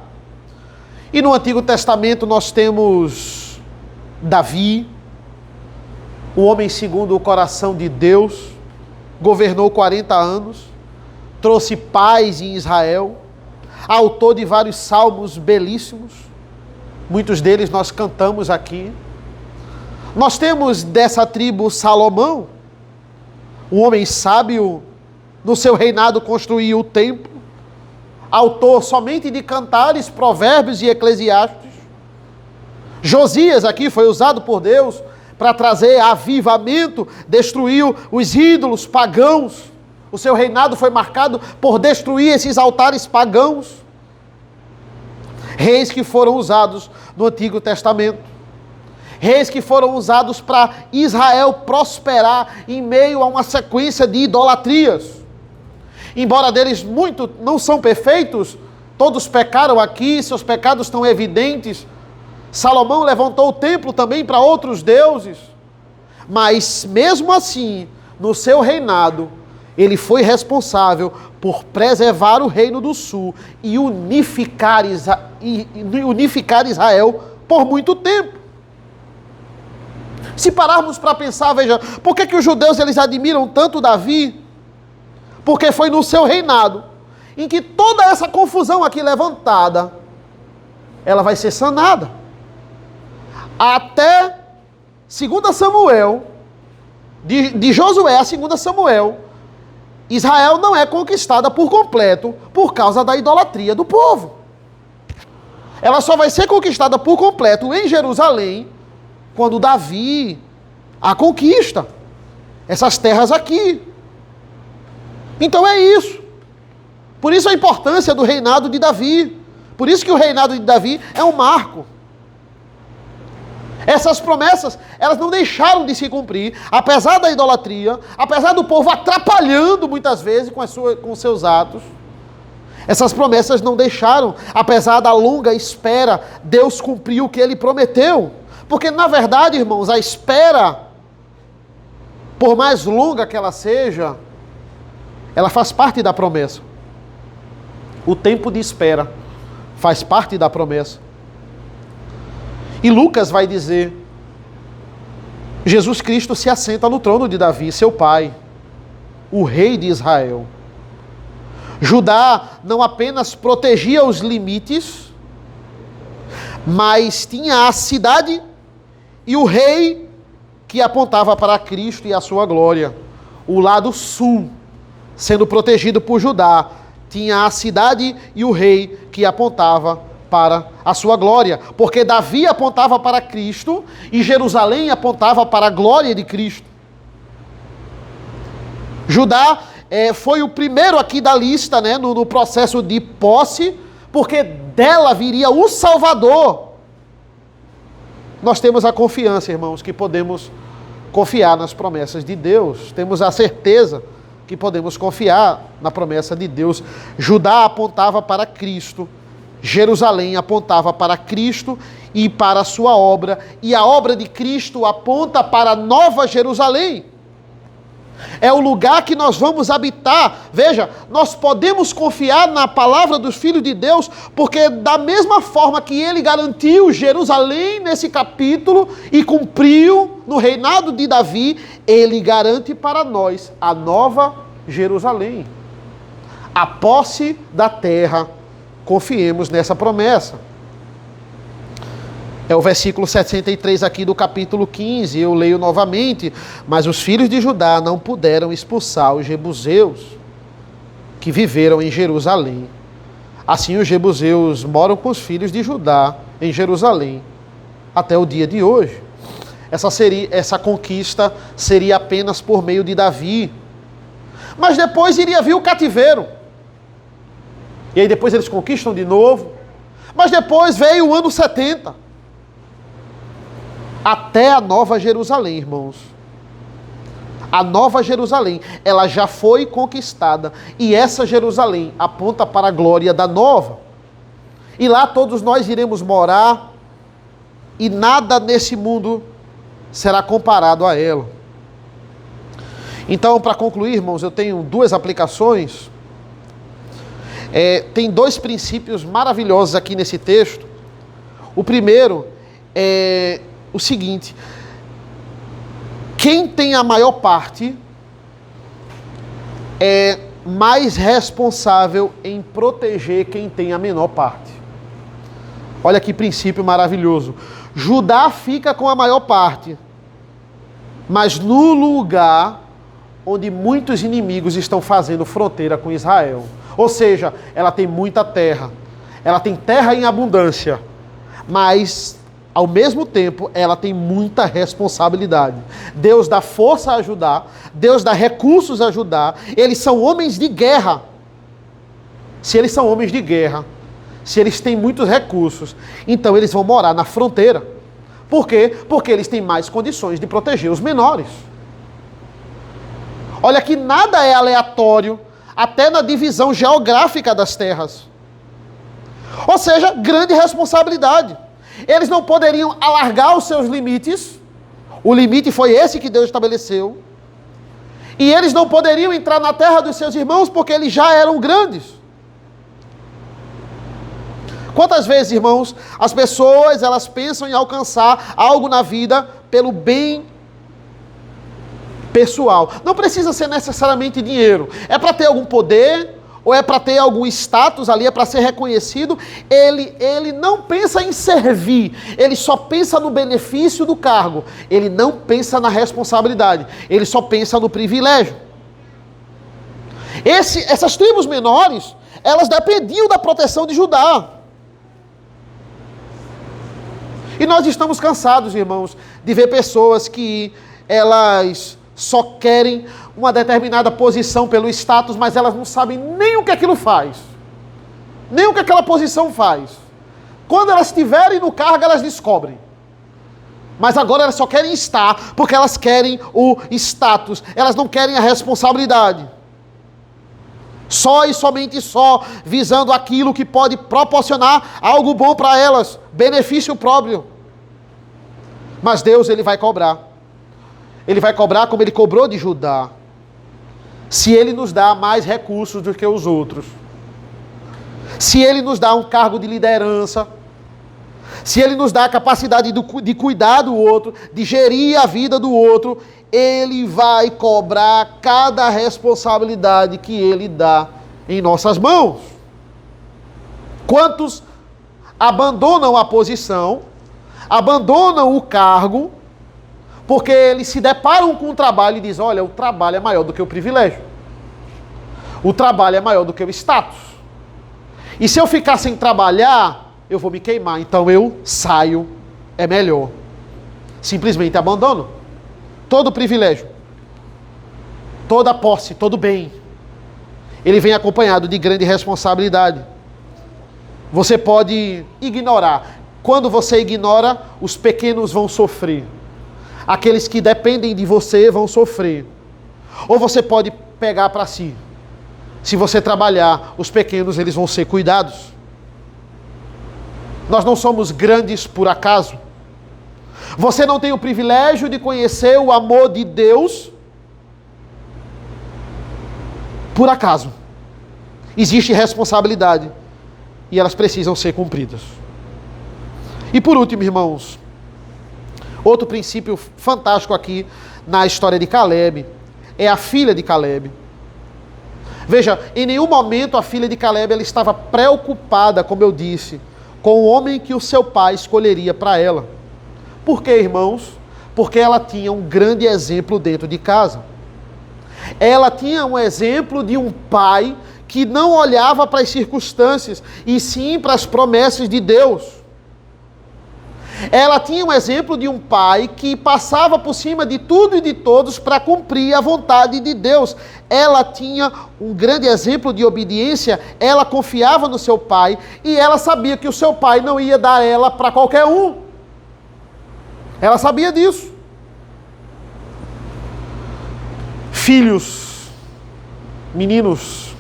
E no Antigo Testamento nós temos Davi, o homem segundo o coração de Deus, governou 40 anos, trouxe paz em Israel, autor de vários salmos belíssimos. Muitos deles nós cantamos aqui. Nós temos dessa tribo Salomão, um homem sábio, no seu reinado construiu o templo, autor somente de cantares, provérbios e eclesiastes. Josias aqui foi usado por Deus para trazer avivamento, destruiu os ídolos pagãos. O seu reinado foi marcado por destruir esses altares pagãos. Reis que foram usados no Antigo Testamento. Reis que foram usados para Israel prosperar em meio a uma sequência de idolatrias. Embora deles muitos não são perfeitos, todos pecaram aqui, seus pecados estão evidentes. Salomão levantou o templo também para outros deuses. Mas mesmo assim, no seu reinado, ele foi responsável por preservar o reino do sul e unificar Israel por muito tempo. Se pararmos para pensar, veja, por que os judeus eles admiram tanto Davi? Porque foi no seu reinado em que toda essa confusão aqui levantada, ela vai ser sanada. Até 2 Samuel, de Josué a 2 Samuel, Israel não é conquistada por completo por causa da idolatria do povo. Ela só vai ser conquistada por completo em Jerusalém quando Davi a conquista. Essas terras aqui. Então é isso. Por isso a importância do reinado de Davi. Por isso que o reinado de Davi é um marco. Essas promessas, elas não deixaram de se cumprir, apesar da idolatria, apesar do povo atrapalhando muitas vezes com seus atos. Essas promessas não deixaram, apesar da longa espera, Deus cumpriu o que Ele prometeu. Porque, na verdade, irmãos, a espera, por mais longa que ela seja, ela faz parte da promessa. O tempo de espera faz parte da promessa. E Lucas vai dizer: Jesus Cristo se assenta no trono de Davi, seu pai, o rei de Israel. Judá não apenas protegia os limites, mas tinha a cidade e o rei que apontava para Cristo e a sua glória. O lado sul, sendo protegido por Judá, tinha a cidade e o rei que apontava para a sua glória, porque Davi apontava para Cristo e Jerusalém apontava para a glória de Cristo. Judá foi o primeiro aqui da lista, né, no processo de posse, porque dela viria o Salvador. Nós temos a confiança, irmãos, que podemos confiar nas promessas de Deus. Temos a certeza que podemos confiar na promessa de Deus. Judá apontava para Cristo, Jerusalém apontava para Cristo e para a sua obra, e a obra de Cristo aponta para a Nova Jerusalém. É o lugar que nós vamos habitar. Veja, nós podemos confiar na palavra dos filhos de Deus, porque da mesma forma que ele garantiu Jerusalém nesse capítulo e cumpriu no reinado de Davi, ele garante para nós a Nova Jerusalém, a posse da terra. Confiemos nessa promessa. É o versículo 63 aqui do capítulo 15, eu leio novamente. Mas os filhos de Judá não puderam expulsar os jebuseus que viveram em Jerusalém. Assim os jebuseus moram com os filhos de Judá em Jerusalém até o dia de hoje. Essa conquista seria apenas por meio de Davi. Mas depois iria vir o cativeiro. E aí depois eles conquistam de novo. Mas depois veio o ano 70. Até a Nova Jerusalém, irmãos. A Nova Jerusalém, ela já foi conquistada. E essa Jerusalém aponta para a glória da Nova. E lá todos nós iremos morar. E nada nesse mundo será comparado a ela. Então, para concluir, irmãos, eu tenho duas aplicações. Tem dois princípios maravilhosos aqui nesse texto. O primeiro é o seguinte: quem tem a maior parte é mais responsável em proteger quem tem a menor parte. Olha que princípio maravilhoso. Judá fica com a maior parte, mas no lugar onde muitos inimigos estão fazendo fronteira com Israel. Ou seja, ela tem muita terra, ela tem terra em abundância, mas ao mesmo tempo ela tem muita responsabilidade. Deus dá força a Judá, Deus dá recursos a Judá, eles são homens de guerra. Se eles são homens de guerra, se eles têm muitos recursos, então eles vão morar na fronteira. Por quê? Porque eles têm mais condições de proteger os menores. Olha que nada é aleatório, até na divisão geográfica das terras. Ou seja, grande responsabilidade. Eles não poderiam alargar os seus limites. O limite foi esse que Deus estabeleceu. E eles não poderiam entrar na terra dos seus irmãos porque eles já eram grandes. Quantas vezes, irmãos, as pessoas elas pensam em alcançar algo na vida pelo bem pessoal. Não precisa ser necessariamente dinheiro. É para ter algum poder, ou é para ter algum status ali, é para ser reconhecido. Ele não pensa em servir, ele só pensa no benefício do cargo. Ele não pensa na responsabilidade, ele só pensa no privilégio. Essas tribos menores, elas dependiam da proteção de Judá. E nós estamos cansados, irmãos, de ver pessoas que elas só querem uma determinada posição pelo status, mas elas não sabem nem o que aquilo faz. Nem o que aquela posição faz. Quando elas estiverem no cargo, elas descobrem. Mas agora elas só querem estar, porque elas querem o status. Elas não querem a responsabilidade. Só e somente só, visando aquilo que pode proporcionar algo bom para elas, benefício próprio. Mas Deus, Ele vai cobrar. Ele vai cobrar como Ele cobrou de Judá. Se Ele nos dá mais recursos do que os outros. se Ele nos dá um cargo de liderança, se Ele nos dá a capacidade de cuidar do outro, de gerir a vida do outro, Ele vai cobrar cada responsabilidade que Ele dá em nossas mãos. Quantos abandonam a posição, abandonam o cargo, porque eles se deparam com o trabalho e dizem, olha, o trabalho é maior do que o privilégio. O trabalho é maior do que o status. E se eu ficar sem trabalhar, eu vou me queimar, então eu saio, é melhor. Simplesmente abandono todo o privilégio, toda a posse, todo o bem. Ele vem acompanhado de grande responsabilidade. Você pode ignorar. Quando você ignora, os pequenos vão sofrer. Aqueles que dependem de você vão sofrer. Ou você pode pegar para si. Se você trabalhar, os pequenos eles vão ser cuidados. Nós não somos grandes por acaso. Você não tem o privilégio de conhecer o amor de Deus por acaso. Existe responsabilidade e elas precisam ser cumpridas. E por último, irmãos, outro princípio fantástico aqui na história de Caleb é a filha de Caleb. Veja, em nenhum momento a filha de Caleb ela estava preocupada, como eu disse, com o homem que o seu pai escolheria para ela. Por quê, irmãos? Porque ela tinha um grande exemplo dentro de casa. Ela tinha um exemplo de um pai que não olhava para as circunstâncias, e sim para as promessas de Deus. Ela tinha um exemplo de um pai que passava por cima de tudo e de todos para cumprir a vontade de Deus. Ela tinha um grande exemplo de obediência, ela confiava no seu pai e ela sabia que o seu pai não ia dar ela para qualquer um. Ela sabia disso. Filhos, meninos,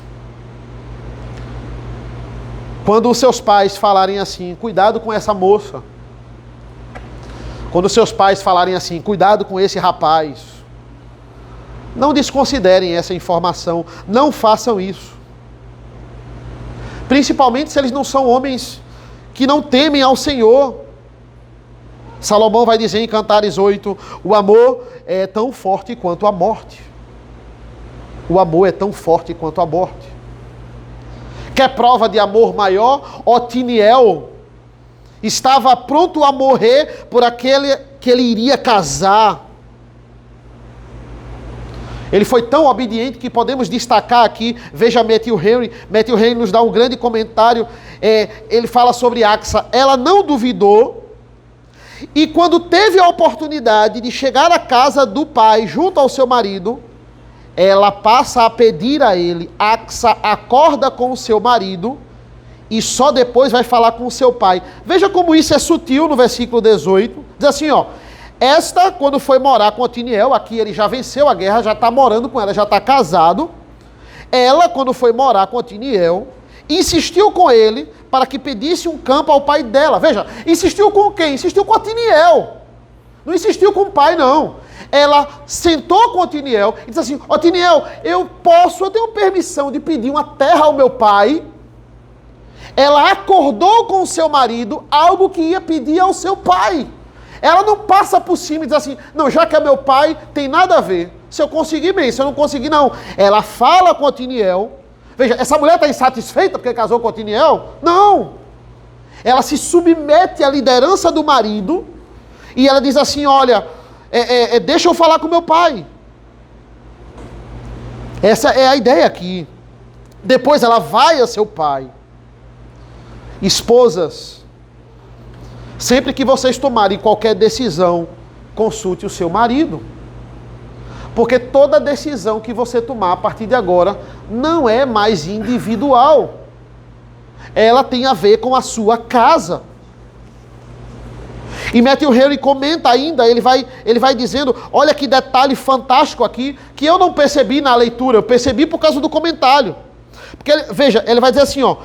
quando os seus pais falarem assim, cuidado com essa moça. Quando seus pais falarem assim, cuidado com esse rapaz, não desconsiderem essa informação, não façam isso. Principalmente se eles não são homens que não temem ao Senhor. Salomão vai dizer em Cantares 8, o amor é tão forte quanto a morte. O amor é tão forte quanto a morte. Quer prova de amor maior? Otiniel estava pronto a morrer por aquele que ele iria casar. Ele foi tão obediente que podemos destacar aqui, veja Matthew Henry. Matthew Henry nos dá um grande comentário. Ele fala sobre Axa. Ela não duvidou. E quando teve a oportunidade de chegar à casa do pai, junto ao seu marido, ela passa a pedir a ele, Axa acorda com o seu marido, e só depois vai falar com o seu pai. Veja como isso é sutil no versículo 18. Diz assim, ó. Esta, quando foi morar com Otiniel, aqui ele já venceu a guerra, já está morando com ela, já está casado. Ela, quando foi morar com Otiniel, insistiu com ele para que pedisse um campo ao pai dela. Veja, insistiu com quem? Insistiu com Otiniel. Não insistiu com o pai, não. Ela sentou com Otiniel e disse assim, Otiniel, eu tenho permissão de pedir uma terra ao meu pai. Ela acordou com o seu marido algo que ia pedir ao seu pai. Ela não passa por cima e diz assim, não, já que é meu pai, tem nada a ver. Se eu conseguir, bem, se eu não conseguir, não. Ela fala com Otiniel. Veja, essa mulher está insatisfeita porque casou com Otiniel? Não. Ela se submete à liderança do marido e ela diz assim, olha, deixa eu falar com meu pai. Essa é a ideia aqui. Depois ela vai a seu pai. Esposas, sempre que vocês tomarem qualquer decisão, consulte o seu marido. Porque toda decisão que você tomar a partir de agora não é mais individual. Ela tem a ver com a sua casa. E Matthew Henry comenta ainda, ele vai dizendo, olha que detalhe fantástico aqui, que eu não percebi na leitura, eu percebi por causa do comentário. Porque, veja, ele vai dizer assim, ó,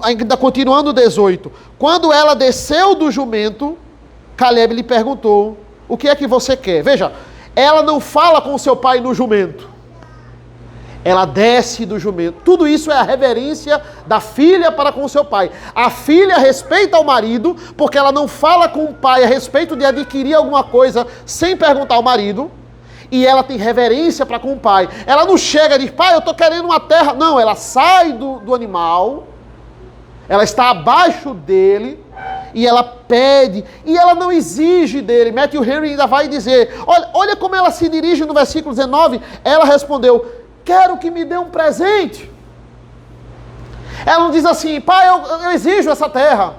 ainda continuando o 18, quando ela desceu do jumento, Caleb lhe perguntou, o que é que você quer? Veja, ela não fala com seu pai no jumento. Ela desce do jumento. Tudo isso é a reverência da filha para com o seu pai. A filha respeita o marido, porque ela não fala com o pai a respeito de adquirir alguma coisa sem perguntar ao marido. E ela tem reverência para com o pai. Ela não chega e diz, pai, eu estou querendo uma terra. Não, ela sai do animal. Ela está abaixo dele. E ela pede. E ela não exige dele. Matthew Henry ainda vai dizer, olha como ela se dirige no versículo 19. Ela respondeu, quero que me dê um presente. Ela não diz assim, pai, eu exijo essa terra.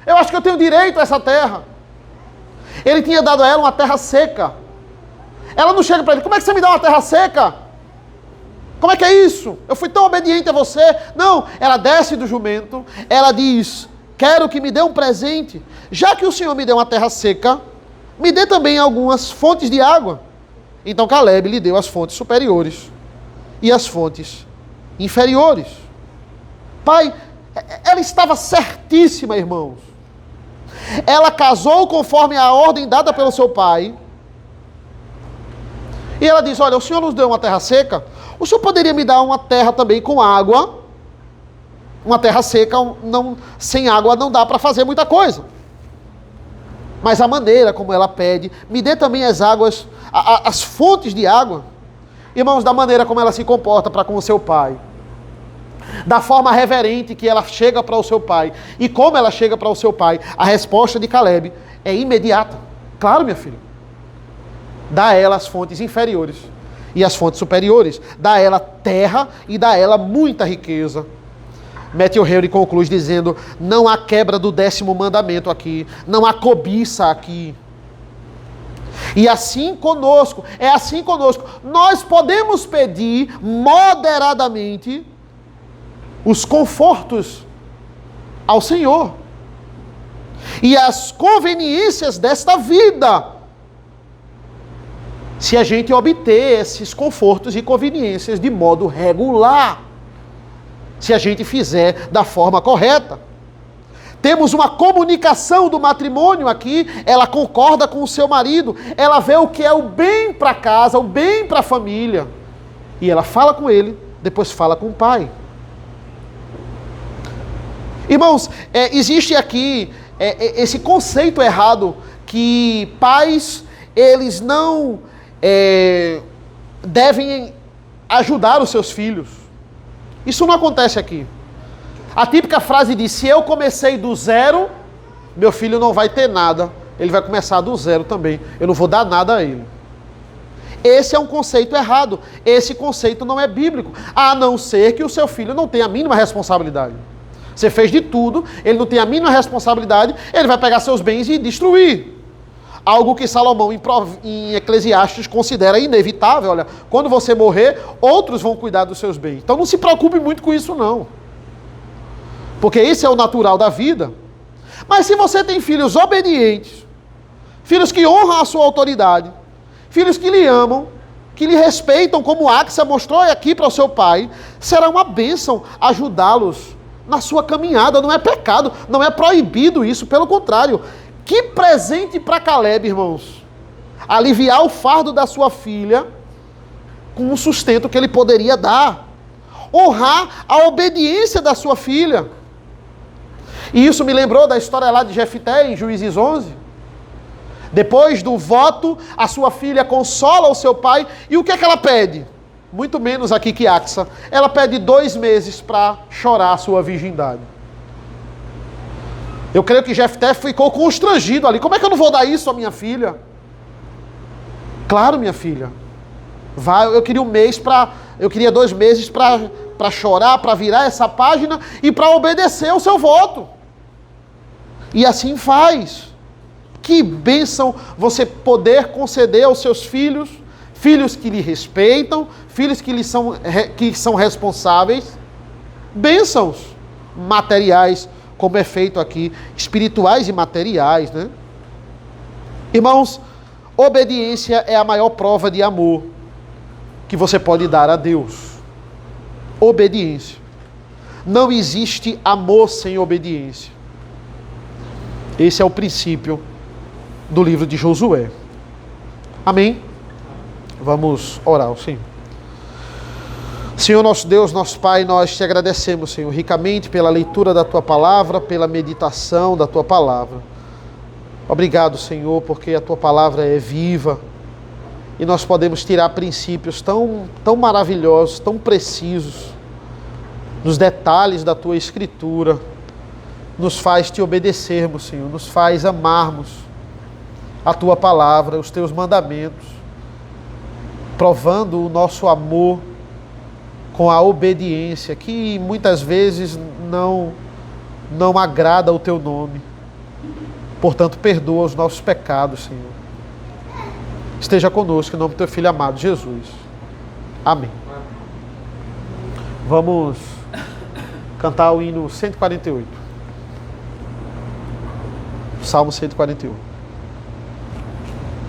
Eu acho que eu tenho direito a essa terra. Ele tinha dado a ela uma terra seca. Ela não chega para ele, como é que você me dá uma terra seca? Como é que é isso? Eu fui tão obediente a você. Não, ela desce do jumento, ela diz, quero que me dê um presente. Já que o Senhor me deu uma terra seca, me dê também algumas fontes de água. Então Caleb lhe deu as fontes superiores e as fontes inferiores. Pai, ela estava certíssima, irmãos. Ela casou conforme a ordem dada pelo seu pai. E ela diz, olha, o Senhor nos deu uma terra seca, o Senhor poderia me dar uma terra também com água? Uma terra seca, sem água não dá para fazer muita coisa. Mas a maneira como ela pede, me dê também as águas, as fontes de água. Irmãos, da maneira como ela se comporta para com o seu pai, da forma reverente que ela chega para o seu pai, e como ela chega para o seu pai, a resposta de Caleb é imediata. Claro, minha filha. Dá a ela as fontes inferiores e as fontes superiores. Dá a ela terra e dá a ela muita riqueza. Matthew Henry conclui dizendo, não há quebra do 10º mandamento aqui, não há cobiça aqui. E assim conosco, é assim conosco. Nós podemos pedir moderadamente os confortos ao Senhor e as conveniências desta vida, se a gente obter esses confortos e conveniências de modo regular, se a gente fizer da forma correta. Temos uma comunicação do matrimônio aqui, ela concorda com o seu marido, ela vê o que é o bem para a casa, o bem para a família, e ela fala com ele, depois fala com o pai. Irmãos, existe aqui esse conceito errado que pais, eles não devem ajudar os seus filhos. Isso não acontece aqui. A típica frase diz, se eu comecei do zero, meu filho não vai ter nada. Ele vai começar do zero também. Eu não vou dar nada a ele. Esse é um conceito errado. Esse conceito não é bíblico. A não ser que o seu filho não tenha a mínima responsabilidade. Você fez de tudo, ele não tem a mínima responsabilidade, ele vai pegar seus bens e destruir. Algo que Salomão em Eclesiastes considera inevitável. Olha, quando você morrer, outros vão cuidar dos seus bens. Então não se preocupe muito com isso não. Porque isso é o natural da vida. Mas se você tem filhos obedientes, filhos que honram a sua autoridade, filhos que lhe amam, que lhe respeitam, como Axa mostrou aqui para o seu pai, será uma bênção ajudá-los na sua caminhada. Não é pecado, não é proibido isso, pelo contrário. Que presente para Caleb, irmãos. Aliviar o fardo da sua filha com o sustento que ele poderia dar. Honrar a obediência da sua filha. E isso me lembrou da história lá de Jefté, em Juízes 11. Depois do voto, a sua filha consola o seu pai. E o que é que ela pede? Muito menos aqui que Axa. Ela pede 2 meses para chorar a sua virgindade. Eu creio que Jefté ficou constrangido ali. Como é que eu não vou dar isso à minha filha? Claro, minha filha. Eu queria 2 meses para chorar, para virar essa página e para obedecer ao seu voto. E assim faz. Que bênção você poder conceder aos seus filhos, filhos que lhe respeitam, filhos que são responsáveis, bênçãos materiais, como é feito aqui, espirituais e materiais, né? Irmãos, obediência é a maior prova de amor que você pode dar a Deus. Obediência. Não existe amor sem obediência. Esse é o princípio do livro de Josué. Amém? Vamos orar ao Senhor. Senhor nosso Deus, nosso Pai, nós te agradecemos, Senhor, ricamente pela leitura da Tua Palavra, pela meditação da Tua Palavra. Obrigado, Senhor, porque a Tua Palavra é viva e nós podemos tirar princípios tão maravilhosos, tão precisos, nos detalhes da Tua Escritura. Nos faz Te obedecermos, Senhor, nos faz amarmos a Tua Palavra, os Teus mandamentos, provando o nosso amor com a obediência, que muitas vezes não agrada ao Teu nome. Portanto, perdoa os nossos pecados, Senhor. Esteja conosco, em nome do Teu Filho amado, Jesus. Amém. Vamos cantar o hino 148. Salmo 141.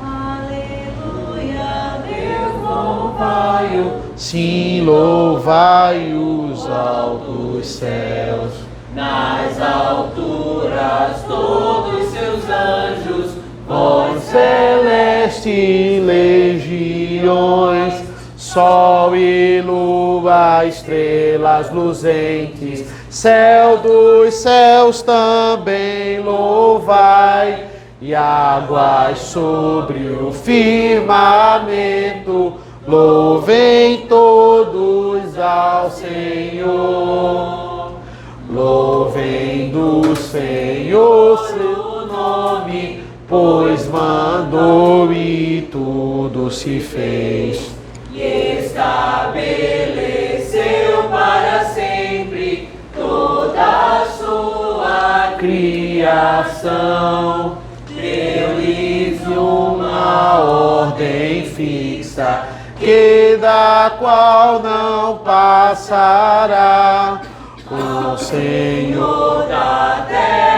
Aleluia, Deus louvai-o. Sim, louvai os altos céus. Nas alturas todos seus anjos, Vós celeste legiões, sol e lua, estrelas luzentes, céu dos céus também louvai, e águas sobre o firmamento, louvem todos ao Senhor. Louvem do Senhor seu nome, pois mandou e tudo se fez. e estabeleceu para sempre toda a sua Criação, deu-lhes uma ordem fixa, que da qual não passará. O Senhor da terra.